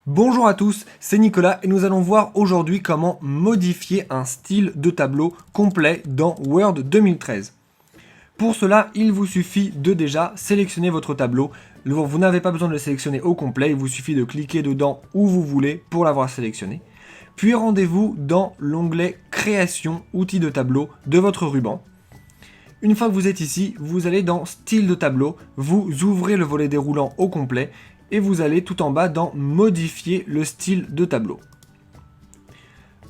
Bonjour à tous, c'est Nicolas et nous allons voir aujourd'hui comment modifier un style de tableau complet dans Word 2013. Pour cela, il vous suffit de déjà sélectionner votre tableau. Vous n'avez pas besoin de le sélectionner au complet, il vous suffit de cliquer dedans où vous voulez pour l'avoir sélectionné. Puis rendez-vous dans l'onglet Création, outils de tableau de votre ruban. Une fois que vous êtes ici, vous allez dans Style de tableau, vous ouvrez le volet déroulant au complet et vous allez tout en bas dans Modifier le style de tableau.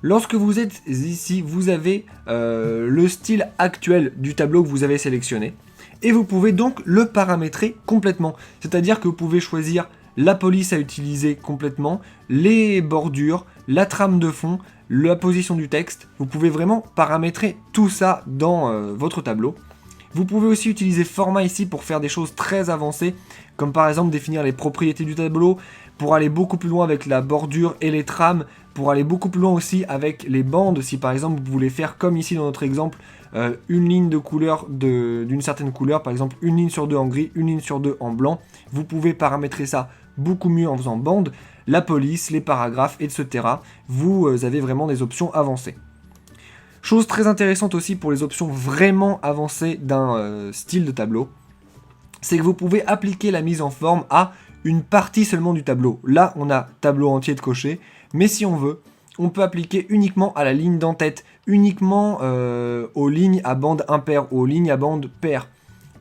Lorsque vous êtes ici, vous avez le style actuel du tableau que vous avez sélectionné et vous pouvez donc le paramétrer complètement. C'est-à-dire que vous pouvez choisir la police à utiliser complètement, les bordures, la trame de fond, la position du texte. Vous pouvez vraiment paramétrer tout ça dans votre tableau. Vous pouvez aussi utiliser format ici pour faire des choses très avancées, comme par exemple définir les propriétés du tableau, pour aller beaucoup plus loin avec la bordure et les trames, pour aller beaucoup plus loin aussi avec les bandes, si par exemple vous voulez faire comme ici dans notre exemple, une ligne de couleur d'une certaine couleur, par exemple une ligne sur deux en gris, une ligne sur deux en blanc, vous pouvez paramétrer ça beaucoup mieux en faisant bande, la police, les paragraphes, etc. Vous avez vraiment des options avancées. Chose très intéressante aussi pour les options vraiment avancées d'un style de tableau, c'est que vous pouvez appliquer la mise en forme à une partie seulement du tableau. Là, on a tableau entier de cocher, mais si on veut, on peut appliquer uniquement à la ligne d'en-tête, uniquement aux lignes à bande impaire ou aux lignes à bande paire.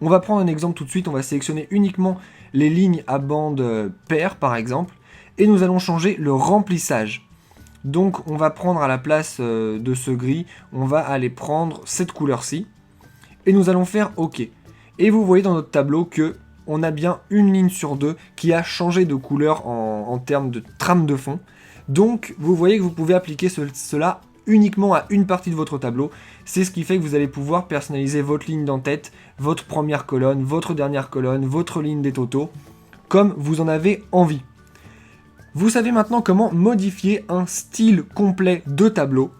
On va prendre un exemple tout de suite, on va sélectionner uniquement les lignes à bande paire par exemple, et nous allons changer le remplissage. Donc on va prendre à la place de ce gris, on va aller prendre cette couleur-ci, et nous allons faire OK. Et vous voyez dans notre tableau que on a bien une ligne sur deux qui a changé de couleur en termes de trame de fond. Donc vous voyez que vous pouvez appliquer cela uniquement à une partie de votre tableau. C'est ce qui fait que vous allez pouvoir personnaliser votre ligne d'en-tête, votre première colonne, votre dernière colonne, votre ligne des totaux, comme vous en avez envie. Vous savez maintenant comment modifier un style complet de tableau.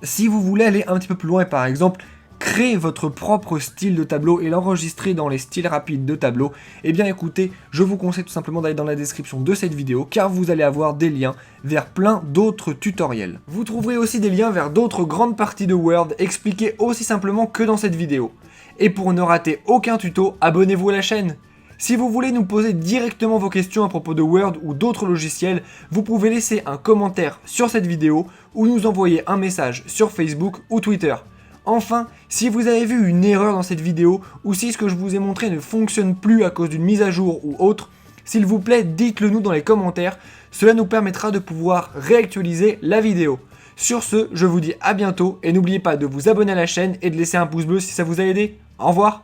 Si vous voulez aller un petit peu plus loin et par exemple créer votre propre style de tableau et l'enregistrer dans les styles rapides de tableau, eh bien écoutez, je vous conseille tout simplement d'aller dans la description de cette vidéo car vous allez avoir des liens vers plein d'autres tutoriels. Vous trouverez aussi des liens vers d'autres grandes parties de Word expliquées aussi simplement que dans cette vidéo. Et pour ne rater aucun tuto, abonnez-vous à la chaîne. Si vous voulez nous poser directement vos questions à propos de Word ou d'autres logiciels, vous pouvez laisser un commentaire sur cette vidéo ou nous envoyer un message sur Facebook ou Twitter. Enfin, si vous avez vu une erreur dans cette vidéo ou si ce que je vous ai montré ne fonctionne plus à cause d'une mise à jour ou autre, s'il vous plaît, dites-le nous dans les commentaires, cela nous permettra de pouvoir réactualiser la vidéo. Sur ce, je vous dis à bientôt et n'oubliez pas de vous abonner à la chaîne et de laisser un pouce bleu si ça vous a aidé. Au revoir!